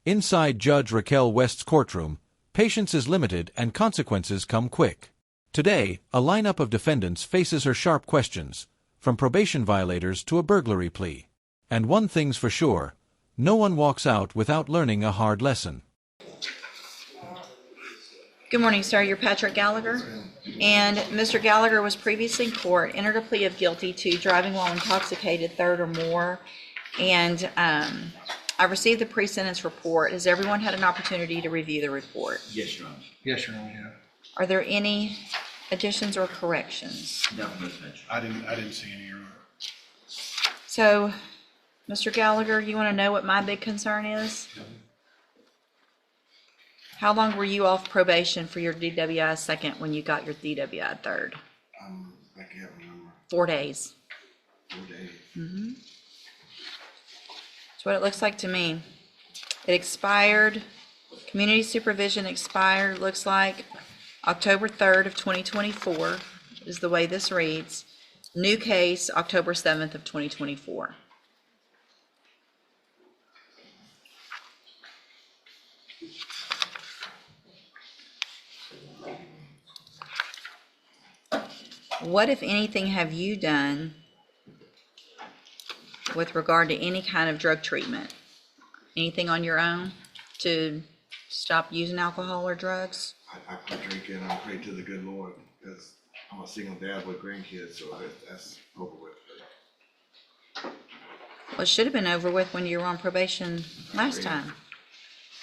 Inside Judge Raquel West's courtroom, patience is limited and consequences come quick. Today, a lineup of defendants faces her sharp questions, from probation violators to a burglary plea. And one thing's for sure, no one walks out without learning a hard lesson. Good morning, sir. You're Patrick Gallagher. And Mr. Gallagher was previously in court, entered a plea of guilty to driving while intoxicated, third or more. And I received the pre-sentence report. Has everyone had an opportunity to review the report? Yes, Your Honor. Yes, Your Honor, yeah. Are there any additions or corrections? Nothing was mentioned. I didn't see any, Your Honor. So, Mr. Gallagher, you want to know what my big concern is? How long were you off probation for your DWI second when you got your DWI third? I can't remember. 4 days. 4 days. That's what it looks like to me. It expired, community supervision expired, looks like October 3rd of 2024 is the way this reads. New case, October 7th of 2024. What, if anything, have you done with regard to any kind of drug treatment? Anything on your own to stop using alcohol or drugs? I quit drinking and I pray to the good Lord because I'm a single dad with grandkids, so that's over with. Well, it should have been over with when you were on probation last time.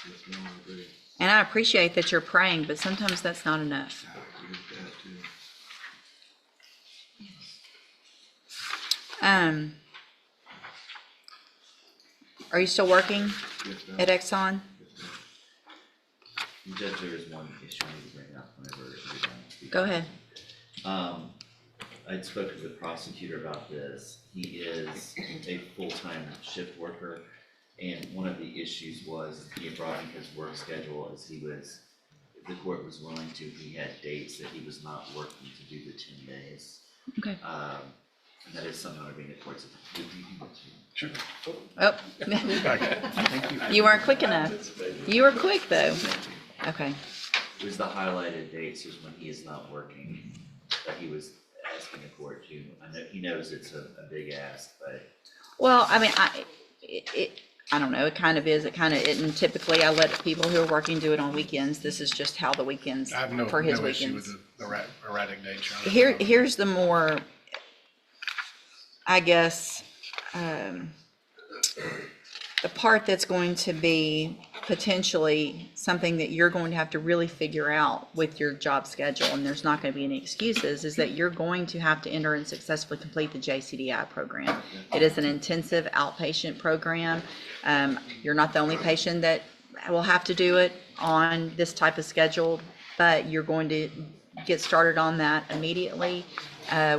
Yes, ma'am, I agree. And I appreciate that you're praying, but sometimes that's not enough. I agree with that too. Are you still working Yes, ma'am. at Exxon? Yes, ma'am. Judge, there is one issue I need to bring up whenever you're done. Go ahead. I'd spoken to the prosecutor about this. He is a full-time shift worker, and one of the issues was he had brought in his work schedule as he was, if the court was willing to, he had dates that he was not working to do the 10 days. Okay. And that is something I would bring to court. Sure. Oh, you weren't quick enough. You were quick though. Okay. It was the highlighted dates is when he is not working, that he was asking the court to. I know he knows it's a big ask, but. Well, I mean, I don't know. It kind of is. It kind of isn't. Typically, I let people who are working do it on weekends. This is just how the weekends I have no for his issue weekends. with the erratic nature. Here's the more, I guess, the part that's going to be potentially something that you're going to have to really figure out with your job schedule, and there's not going to be any excuses, is that you're going to have to enter and successfully complete the JCDI program. It is an intensive outpatient program. You're not the only patient that will have to do it on this type of schedule, but you're going to get started on that immediately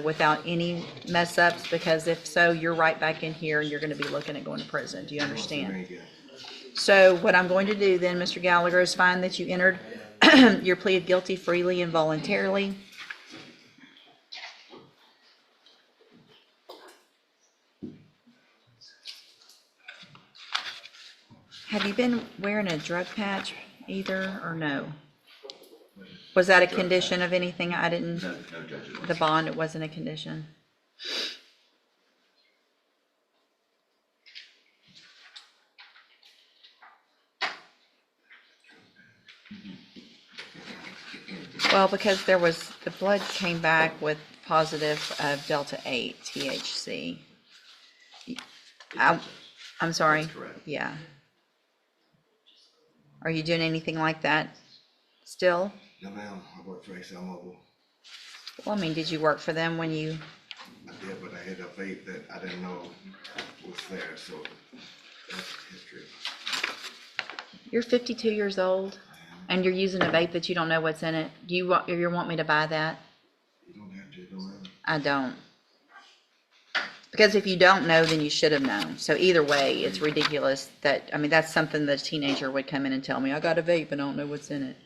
without any mess ups, because if so, you're right back in here and you're going to be looking at going to prison. Do you understand? So what I'm going to do then, Mr. Gallagher, is find that you entered your plea of guilty freely and voluntarily. Have you been wearing a drug patch either, or no? Was that a condition of anything? I didn't, No, Judge. the bond, it wasn't a condition? Well, because there was, the blood came back with positive of Delta 8 THC. I'm sorry. That's correct. Yeah. Are you doing anything like that still? No, ma'am, I work for ExxonMobil. Well, I mean, did you work for them when you, I did, but I had a vape that I didn't know was there, so that's history. you're 52 years old and you're using a vape that you don't know what's in it? Do you want me to buy that? You don't have to, no, ma'am. I don't. Because if you don't know, then you should have known. So either way, it's ridiculous that, I mean, that's something that a teenager would come in and tell me, I got a vape and I don't know what's in it.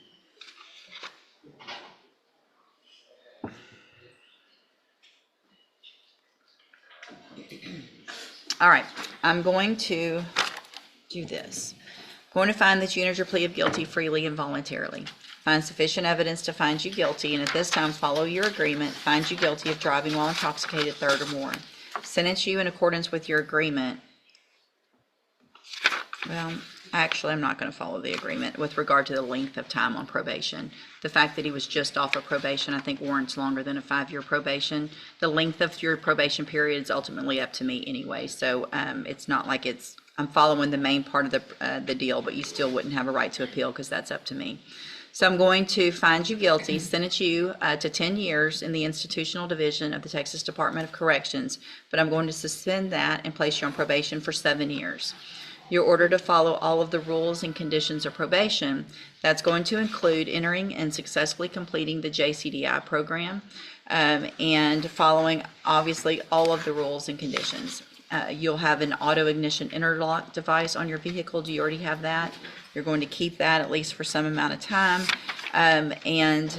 All right, I'm going to do this. Going to find that you entered your plea of guilty freely and voluntarily. Find sufficient evidence to find you guilty, and at this time follow your agreement. Find you guilty of driving while intoxicated, third or more. Sentence you in accordance with your agreement. Well, actually, I'm not going to follow the agreement with regard to the length of time on probation. The fact that he was just off of probation, I think, warrants longer than a 5-year probation. The length of your probation period is ultimately up to me anyway, so it's not like I'm following the main part of the deal, but you still wouldn't have a right to appeal because that's up to me. So I'm going to find you guilty, sentence you to 10 years in the institutional division of the Texas Department of Corrections, but I'm going to suspend that and place you on probation for 7 years. You're ordered to follow all of the rules and conditions of probation. That's going to include entering and successfully completing the JCDI program and following, obviously, all of the rules and conditions. You'll have an auto ignition interlock device on your vehicle. Do you already have that? You're going to keep that at least for some amount of time. And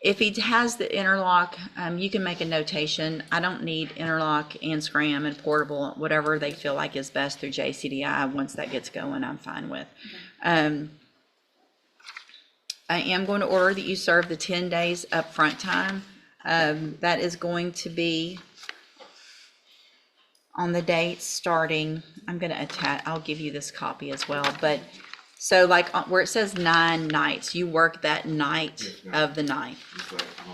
if he has the interlock, you can make a notation. I don't need interlock and scram and portable, whatever they feel like is best through JCDI. Once that gets going, I'm fine with. I am going to order that you serve the 10 days upfront time. That is going to be on the date starting. I'm going to attach, I'll give you this copy as well, but so like where it says 9 nights, you work that night of the 9th.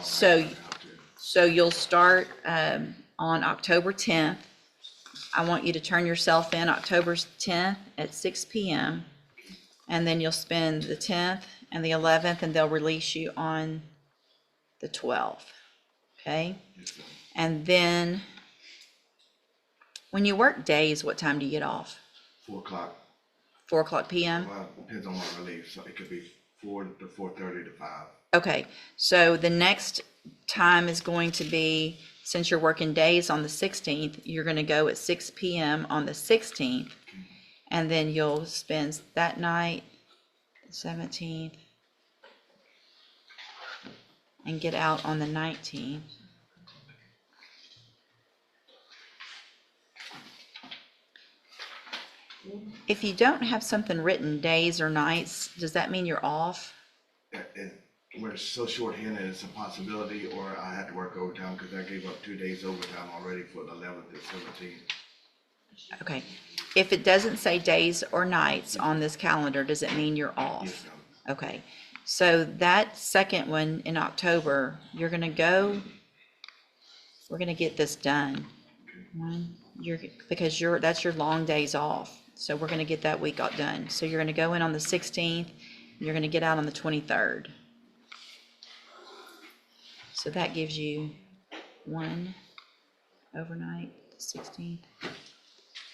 So you'll start on October 10th. I want you to turn yourself in October 10th at 6 p.m. and then you'll spend the 10th and the 11th, and they'll release you on the 12th. Okay? And then when you work days, what time do you get off? 4 o'clock. 4 o'clock p.m.? Well, depends on when I leave, so it could be 4 to 4:30 to 5. Okay, so the next time is going to be, since you're working days on the 16th, you're going to go at 6 p.m. on the 16th, and then you'll spend that night, the 17th, and get out on the 19th. If you don't have something written, days or nights, does that mean you're off? We're so short-handed, it's a possibility, or I had to work overtime because I gave up 2 days overtime already for the 11th and 17th. Okay. If it doesn't say days or nights on this calendar, does it mean you're off? Yes, ma'am. Okay. So that second one in October, you're going to go, we're going to get this done. Because that's your long days off. So we're going to get that week done. So you're going to go in on the 16th. You're going to get out on the 23rd. So that gives you 1 overnight, 16th,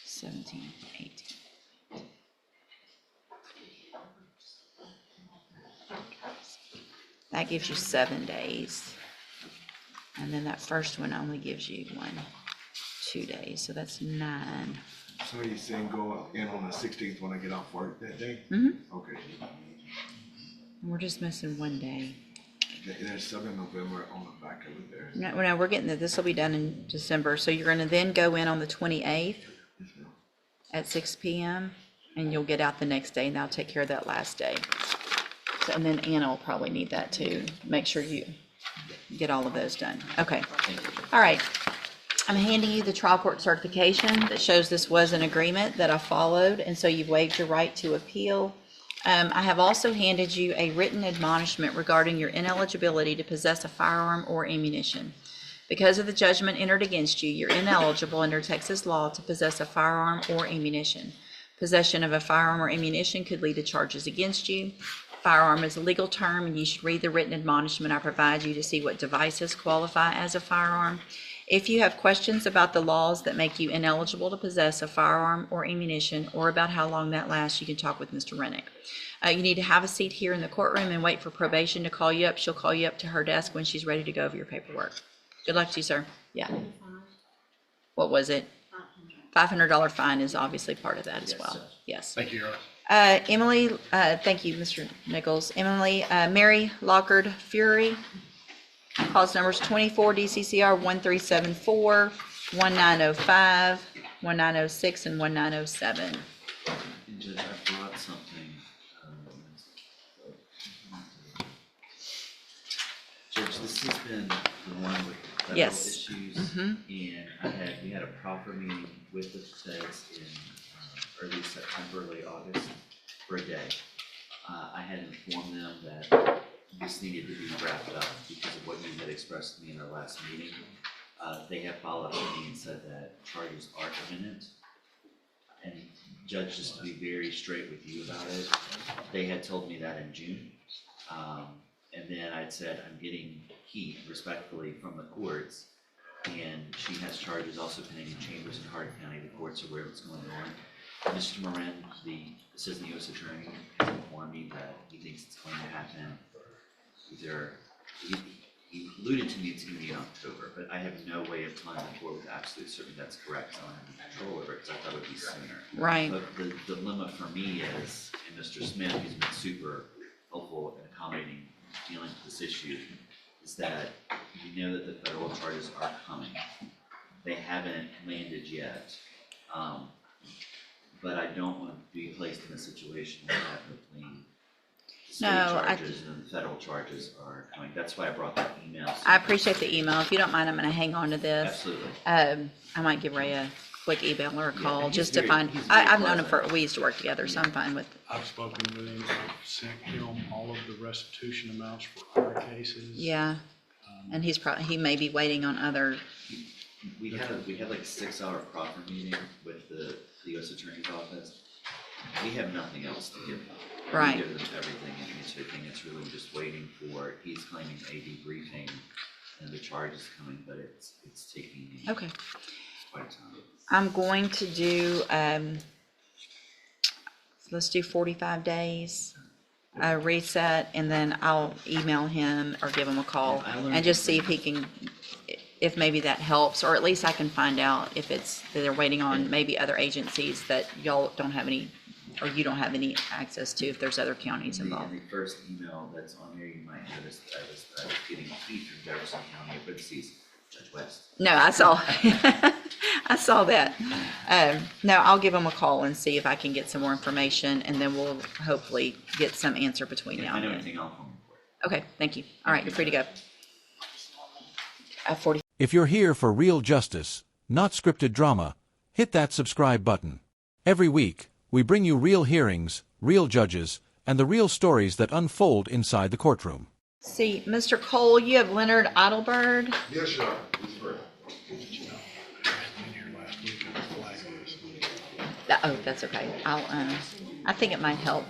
17th, 18th. That gives you 7 days. And then that first one only gives you 2 days. So that's 9. So you're saying go in on the 16th when I get off work that day? Mm-hmm. Okay. We're just missing 1 day. There's 7 November on the back of it there. No, we're getting this will be done in December. So you're going to then go in on the 28th at 6 p.m. and you'll get out the next day, and I'll take care of that last day. So, and then Anna will probably need that too. Make sure you get all of those done. Okay. All right. I'm handing you the trial court certification that shows this was an agreement that I followed, and so you've waived your right to appeal. I have also handed you a written admonishment regarding your ineligibility to possess a firearm or ammunition. Because of the judgment entered against you, you're ineligible under Texas law to possess a firearm or ammunition. Possession of a firearm or ammunition could lead to charges against you. Firearm is a legal term, and you should read the written admonishment I provide you to see what devices qualify as a firearm. If you have questions about the laws that make you ineligible to possess a firearm or ammunition, or about how long that lasts, you can talk with Mr. Rennick. You need to have a seat here in the courtroom and wait for probation to call you up. She'll call you up to her desk when she's ready to go over your paperwork. Good luck to you, sir. Yeah. What was it? $500 fine is obviously part of that as well. Yes. Thank you, Your Honor. Emily, thank you, Mr. Nichols. Emily, Mary Lockard Fury. Cause numbers 24 DCCR 1374, 1905, 1906 and 1907. And Judge, I brought something, Judge, this has been the one with federal Yes. issues. Mhm. And we had a proper meeting with the feds in early September, late August, for a day. I had informed them that this needed to be wrapped up because of what you had expressed to me in our last meeting. They have followed up with me and said that charges are imminent. And Judge, just to be very straight with you about it, they had told me that in June. And then I'd said, I'm getting heat respectfully from the courts, and she has charges also pending in chambers in Hardin County. The courts are aware of what's going on. Mr. Moran, the assistant U.S. attorney, has informed me that he thinks it's going to happen either, he alluded to me it's going to be in October, but I have no way of telling the court with absolute certainty that's correct, so I don't have any control over it, because I thought it would be sooner. Right. But the dilemma for me is, and Mr. Smith, who's been super helpful and accommodating dealing with this issue, is that you know that the federal charges are coming. They haven't landed yet. But I don't want to be placed in a situation where I have no clean state charges and the federal charges are coming. That's why I brought that email. So I appreciate the email. If you don't mind, I'm going to hang on to this. Absolutely. I might give Ray a quick email or a call and just he's to very- find, he's very I've known him pleasant. we used to work together, so I'm fine with, I've spoken with him, I've sent him all of the restitution amounts for our cases. yeah. And he's probably, he may be waiting on other, We had like a 6-hour proper meeting with the U.S. Attorney's Office. We have nothing else to give them. Right. We give them everything and everything. It's really just waiting for, he's claiming a debriefing and the charge is coming, but it's taking okay. quite a time. I'm going to do, let's do 45 days, reset, and then I'll email him or give him a call Yeah, I learned and just see if from- he can, if maybe that helps, or at least I can find out if it's, that they're waiting on maybe other agencies that y'all don't have any, or you don't have any access to, if there's other counties involved. In the first email that's on there, you might notice that I was getting heat from Jefferson County, but it's Judge West. No, I saw, I saw that. No, I'll give him a call and see if I can get some more information, and then we'll hopefully get some answer between If now I and know then. anything, I'll phone you. Okay, thank you. All right, you're free to go. 40. If you're here for real justice, not scripted drama, hit that subscribe button. Every week, we bring you real hearings, real judges, and the real stories that unfold inside the courtroom. See, Mr. Cole, you have Leonard Idlebird. Yes, Your Honor. It's correct. I hadn't been here last week, I flagged this week. Oh, that's okay. I think it might help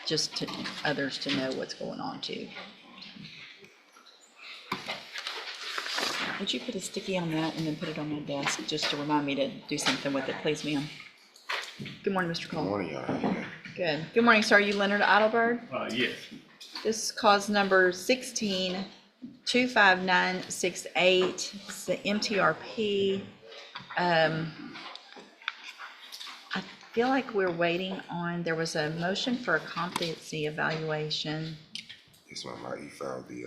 just to others to know what's going on too. Would you put a sticky on that and then put it on my desk just to remind me to do something with it, please, ma'am? Good morning, Mr. Good Cole. morning, Your Honor. Good. Good morning, sir. Are you Leonard Idlebird? Yes. This is cause number 16-25968. It's the MTRP. I feel like we're waiting on, there was a motion for a competency evaluation, Yes, ma'am. He filed the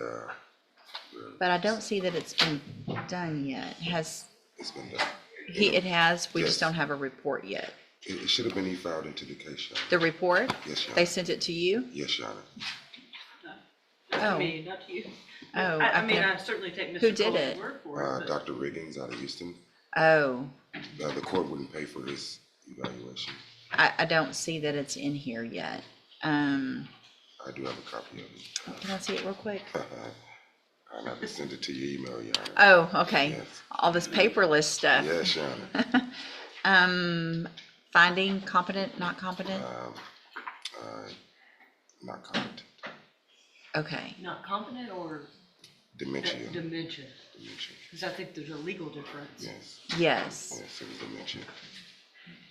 but I don't see that it's been done yet. it's been done. It has, we just Yes. don't have a report yet. It should have been e-filed into the case, Your Honor. The report? Yes, Your They Honor. sent it to you? Yes, Your Honor. Oh. Not to me, not to you. Oh, I mean, okay. I certainly take Who Mr. did Cole's it? word for it, but Dr. Riggins out of Houston. Oh, The court wouldn't pay for his evaluation. I don't see that it's in here yet. I do have a copy of it. Can I see it real quick? I'll have to send it to your email, Your Honor. Oh, okay. Yes. All this paperless stuff. Yes, Your Honor. Finding competent, not competent? Not competent. Okay. not competent or Dementia. dementia? Dementia. Because I think there's a legal difference. Yes. Yes. Yes, it was dementia.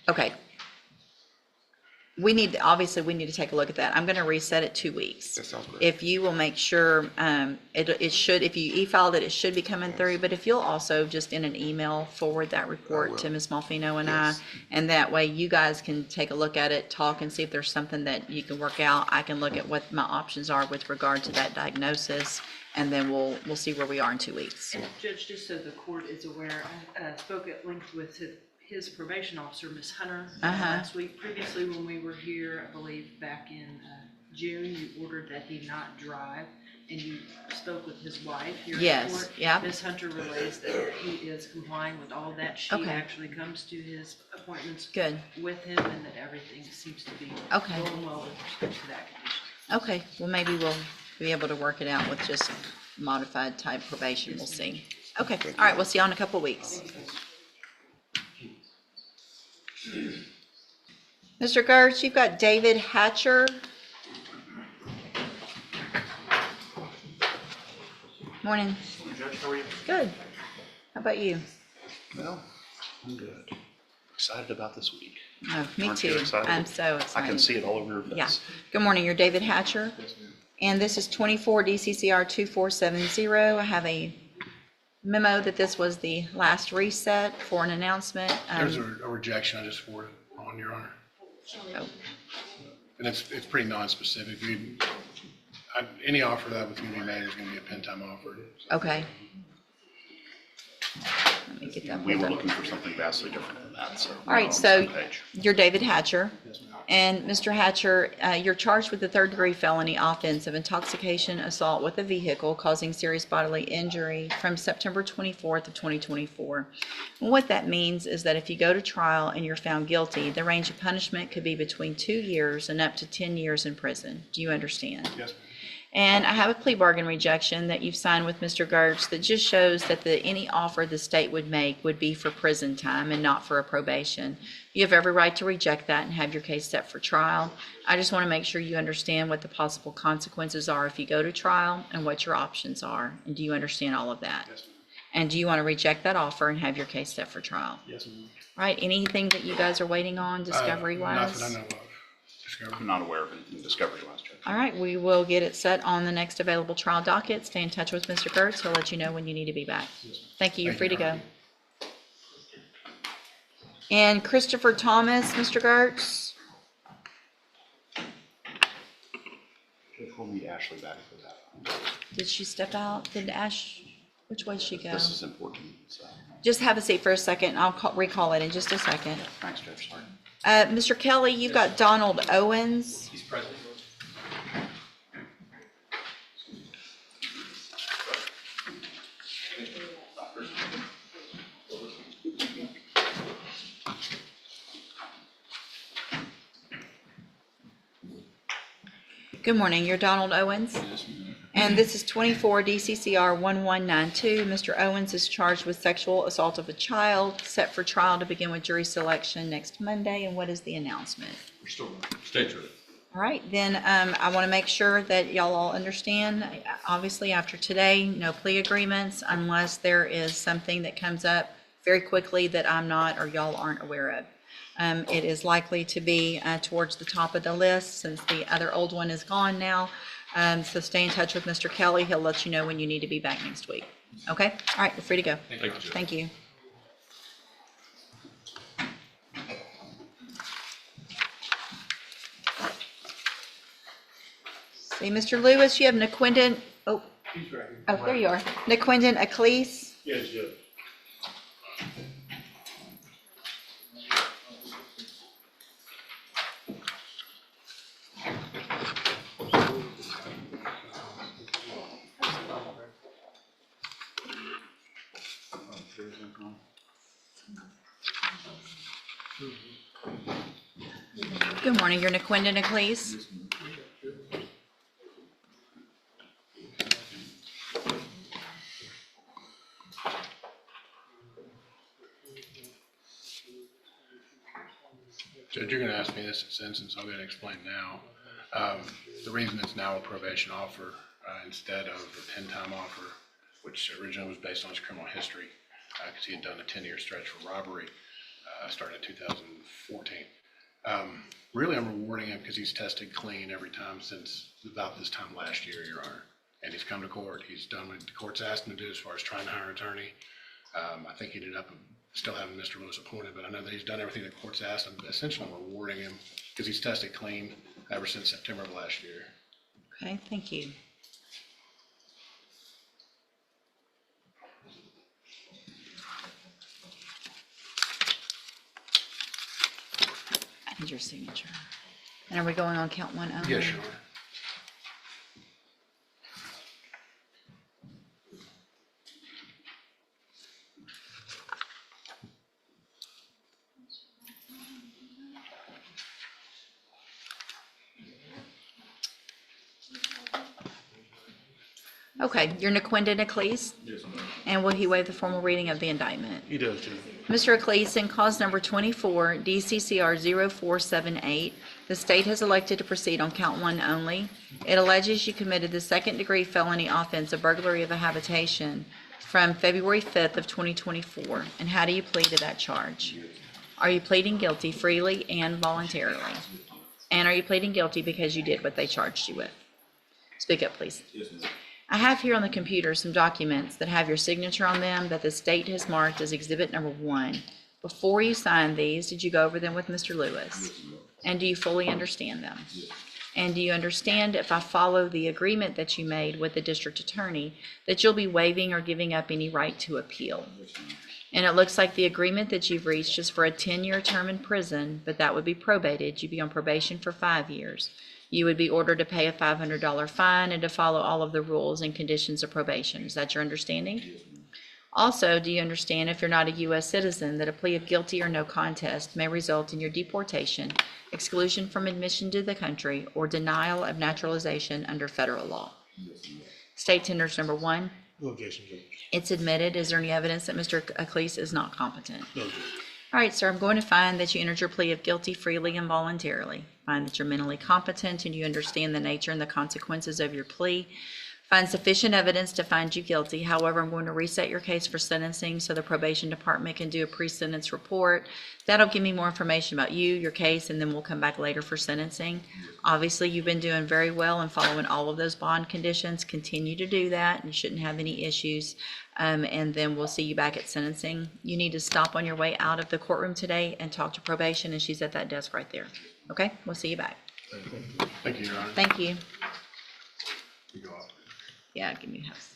Okay. Obviously, we need to take a look at that. I'm gonna reset it 2 weeks. That sounds great. If you will make sure, it should, if you e-filed it, it should be coming through, but if you'll also just in an email forward that report to will. Ms. Malfino and Yes. and that way you guys can take a look at it, talk and see if there's something that you can work out. I can look at what my options are with regard to that diagnosis, and then we'll see where we are in 2 weeks. And Judge, just so the court is aware, I spoke at length with his probation officer, Miss Hunter, Uh-huh. last week. Previously, when we were here, I believe back in June, you ordered that he not drive, and you spoke with his wife here in Yes, court. yep. Miss Hunter relays that he is complying with all that. She Okay. actually comes to his appointments Good. with him, and that everything seems to be Okay. going well with respect to that condition. Okay, well, maybe we'll be able to work it out with just modified type probation, we'll see. Okay, all right, we'll see you in a couple of weeks. Mr. Gertz, you've got David Hatcher. Morning. Judge, how are you? Good. How about you? Well, I'm good. Excited about this week. Oh, me Aren't you too. excited? I'm so excited. I can see it all over your face. Yeah. Good morning, you're David Hatcher. Yes, ma'am. And this is 24 DCCR 2470. I have a memo that this was the last reset for an announcement. There's a rejection I just forwarded on, Your Honor. Oh, And it's pretty non-specific. Any offer that was gonna be made is gonna be a pen time offer. okay. Let me get that We were pulled up. looking for something vastly different than that, so. All right, we're on the so same page. you're David Hatcher. Yes, ma'am. And Mr. Hatcher, you're charged with the third-degree felony offense of intoxication assault with a vehicle causing serious bodily injury from September 24th of 2024. And what that means is that if you go to trial and you're found guilty, the range of punishment could be between 2 years and up to 10 years in prison. Do you understand? Yes, ma'am. And I have a plea bargain rejection that you've signed with Mr. Gertz that just shows that any offer the state would make would be for prison time and not for a probation. You have every right to reject that and have your case set for trial. I just want to make sure you understand what the possible consequences are if you go to trial and what your options are. And do you understand all of that? Yes, ma'am. And do you want to reject that offer and have your case set for trial? Yes, ma'am. All right, anything that you guys are waiting on Not discovery-wise? that I know of. Discovery. I'm not aware of anything discovery-wise, Judge. All right, we will get it set on the next available trial docket. Stay in touch with Mr. Gertz. He'll let you know when you need to be back. Thank you. You're free to go. And Christopher Thomas, Mr. Gertz. Judge, we'll meet Ashley back for that. Did she step out? Did Ash, which way did she go? This is important, so. Just have a seat for a second. I'll recall it in just a second. Thanks, Judge. Sorry. Mr. Kelly, you've got Donald Owens. He's present. Good morning, you're Donald Owens. And this is 24 DCCR 1192. Mr. Owens is charged with sexual assault of a child, set for trial to begin with jury selection next Monday. And what is the announcement? We're still stay true. All right, then I want to make sure that y'all all understand, obviously after today, no plea agreements unless there is something that comes up very quickly that I'm not or y'all aren't aware of. It is likely to be towards the top of the list since the other old one is gone now. So stay in touch with Mr. Kelly. He'll let you know when you need to be back next week. Okay? All right, you're free to go. Thank you, Judge. Thank you. See, Mr. Lewis, you have Naquindon, oh, there you are. Naquindon Acklese. Yes, Judge. Good morning, you're Naquindon Acklese. Judge, you're gonna ask me this in sentence, I'm gonna explain now. The reason it's now a probation offer, instead of a pen time offer, which originally was based on his criminal history, because he had done a 10-year stretch for robbery, starting in 2014. Really, I'm rewarding him because he's tested clean every time since about this time last year, Your Honor. And he's come to court, he's done what the court's asked him to do as far as trying to hire an attorney. I think he ended up still having Mr. Lewis appointed, but I know that he's done everything the court's asked him. Essentially, I'm rewarding him because he's tested clean ever since September of last year. Okay, thank you. Here's your signature. And are we going on count one only? Yes, Your Honor. Okay, you're Naquinda Niclease? Yes, ma'am. And will he waive the formal reading of the indictment? He does, Judge. Mr. Niclease, in cause number 24, DCCR 0478, the state has elected to proceed on count one only. It alleges you committed the second-degree felony offense of burglary of a habitation from February 5th of 2024. And how do you plead to that charge? Are you pleading guilty freely and voluntarily? And are you pleading guilty because you did what they charged you with? Speak up, please. Yes, ma'am. I have here on the computer some documents that have your signature on them that the state has marked as exhibit number 1. Before you signed these, did you go over them with Mr. Lewis? And do you fully understand them? And do you understand, if I follow the agreement that you made with the district attorney, that you'll be waiving or giving up any right to appeal? And it looks like the agreement that you've reached is for a 10-year term in prison, but that would be probated. You'd be on probation for 5 years. You would be ordered to pay a $500 fine and to follow all of the rules and conditions of probation. Is that your understanding? Also, do you understand, if you're not a U.S. citizen, that a plea of guilty or no contest may result in your deportation, exclusion from admission to the country, or denial of naturalization under federal law? State tenders number 1. No objection, Judge. It's admitted. Is there any evidence that Mr. Niclease is not competent? No, Judge. All right, sir, I'm going to find that you entered your plea of guilty freely and voluntarily. Find that you're mentally competent and you understand the nature and the consequences of your plea. Find sufficient evidence to find you guilty. However, I'm going to reset your case for sentencing so the probation department can do a pre-sentence report. That'll give me more information about you, your case, and then we'll come back later for sentencing. Obviously, you've been doing very well and following all of those bond conditions. Continue to do that. You shouldn't have any issues. And then we'll see you back at sentencing. You need to stop on your way out of the courtroom today and talk to probation, and she's at that desk right there. Okay? We'll see you back. Thank you, Your Honor. Thank you. You go off. Yeah, give me a house.